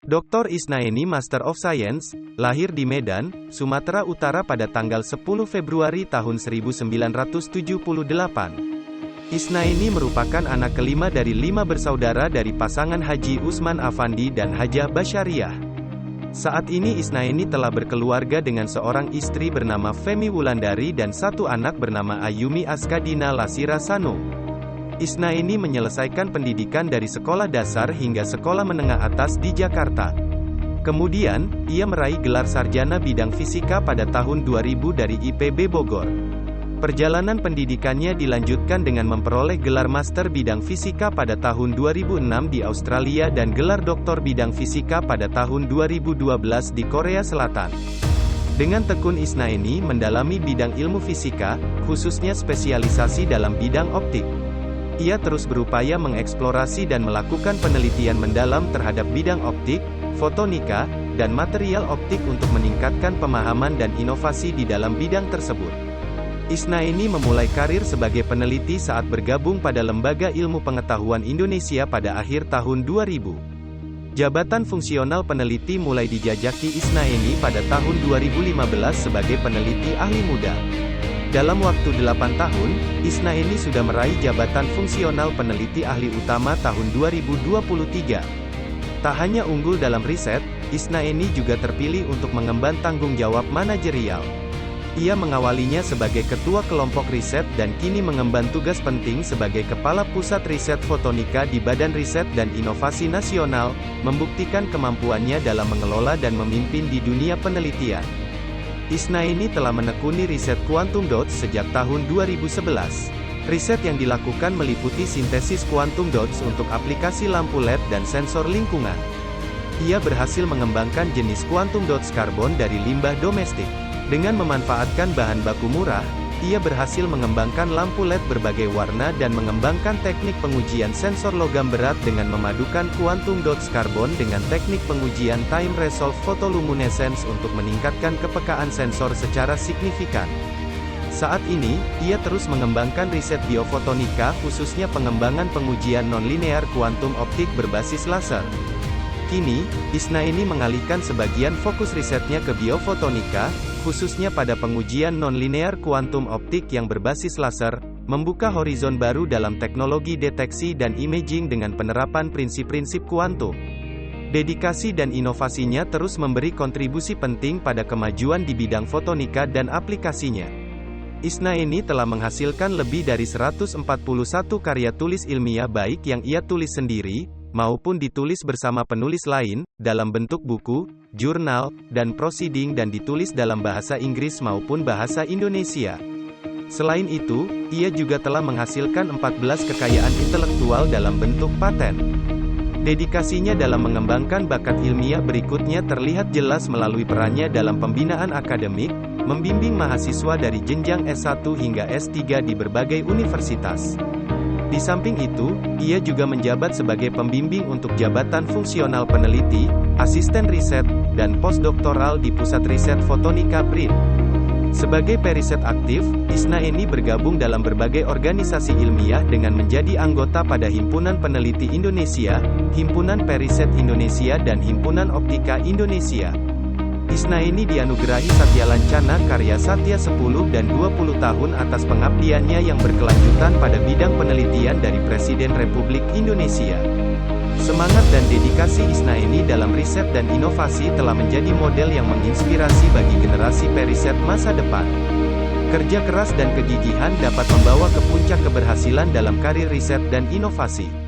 Dr. Isnaini Master of Science, lahir di Medan, Sumatera Utara pada tanggal 10 Februari tahun 1978. Isnaini merupakan anak kelima dari 5 bersaudara dari pasangan Haji Usman Afandi dan Hajah Basyariah. Saat ini Isnaini telah berkeluarga dengan seorang istri bernama Femi Wulandari dan satu anak bernama Ayumi Askadina Lasira Sano. Isnaini menyelesaikan pendidikan dari sekolah dasar hingga sekolah menengah atas di Jakarta. Kemudian, ia meraih gelar sarjana bidang fisika pada tahun 2000 dari IPB Bogor. Perjalanan pendidikannya dilanjutkan dengan memperoleh gelar master bidang fisika pada tahun 2006 di Australia dan gelar doktor bidang fisika pada tahun 2012 di Korea Selatan. Dengan tekun Isnaini mendalami bidang ilmu fisika, khususnya spesialisasi dalam bidang optik. Ia terus berupaya mengeksplorasi dan melakukan penelitian mendalam terhadap bidang optik, fotonika, dan material optik untuk meningkatkan pemahaman dan inovasi di dalam bidang tersebut. Isnaini memulai karir sebagai peneliti saat bergabung pada Lembaga Ilmu Pengetahuan Indonesia pada akhir tahun 2000. Jabatan fungsional peneliti mulai dijajaki Isnaini pada tahun 2015 sebagai peneliti ahli muda. Dalam waktu 8 tahun, Isnaini sudah meraih jabatan fungsional peneliti ahli utama tahun 2023. Tak hanya unggul dalam riset, Isnaini juga terpilih untuk mengemban tanggung jawab manajerial. Ia mengawalinya sebagai ketua kelompok riset dan kini mengemban tugas penting sebagai kepala pusat riset fotonika di Badan Riset dan Inovasi Nasional, membuktikan kemampuannya dalam mengelola dan memimpin di dunia penelitian. Isnaini telah menekuni riset quantum dots sejak tahun 2011. Riset yang dilakukan meliputi sintesis quantum dots untuk aplikasi lampu LED dan sensor lingkungan. Ia berhasil mengembangkan jenis quantum dots karbon dari limbah domestik. Dengan memanfaatkan bahan baku murah, ia berhasil mengembangkan lampu LED berbagai warna dan mengembangkan teknik pengujian sensor logam berat dengan memadukan quantum dots karbon dengan teknik pengujian time resolve photoluminescence untuk meningkatkan kepekaan sensor secara signifikan. Saat ini, ia terus mengembangkan riset biofotonika khususnya pengembangan pengujian nonlinear kuantum optik berbasis laser. Kini, Isnaini mengalihkan sebagian fokus risetnya ke biofotonika, khususnya pada pengujian nonlinear kuantum optik yang berbasis laser, membuka horizon baru dalam teknologi deteksi dan imaging dengan penerapan prinsip-prinsip kuantum. Dedikasi dan inovasinya terus memberi kontribusi penting pada kemajuan di bidang fotonika dan aplikasinya. Isnaini telah menghasilkan lebih dari 141 karya tulis ilmiah baik yang ia tulis sendiri, maupun ditulis bersama penulis lain, dalam bentuk buku, jurnal, dan proceeding dan ditulis dalam bahasa Inggris maupun bahasa Indonesia. Selain itu, ia juga telah menghasilkan 14 kekayaan intelektual dalam bentuk paten. Dedikasinya dalam mengembangkan bakat ilmiah berikutnya terlihat jelas melalui perannya dalam pembinaan akademik, membimbing mahasiswa dari jenjang S1 hingga S3 di berbagai universitas. Di samping itu, ia juga menjabat sebagai pembimbing untuk jabatan fungsional peneliti, asisten riset, dan postdoktoral di Pusat Riset Fotonika BRIN. Sebagai periset aktif, Isnaini bergabung dalam berbagai organisasi ilmiah dengan menjadi anggota pada Himpunan Peneliti Indonesia, Himpunan Periset Indonesia dan Himpunan Optika Indonesia. Isnaini dianugerahi Satya Lancana Karya Satya 10 dan 20 tahun atas pengabdiannya yang berkelanjutan pada bidang penelitian dari Presiden Republik Indonesia. Semangat dan dedikasi Isnaini dalam riset dan inovasi telah menjadi model yang menginspirasi bagi generasi periset masa depan. Kerja keras dan kegigihan dapat membawa ke puncak keberhasilan dalam karir riset dan inovasi.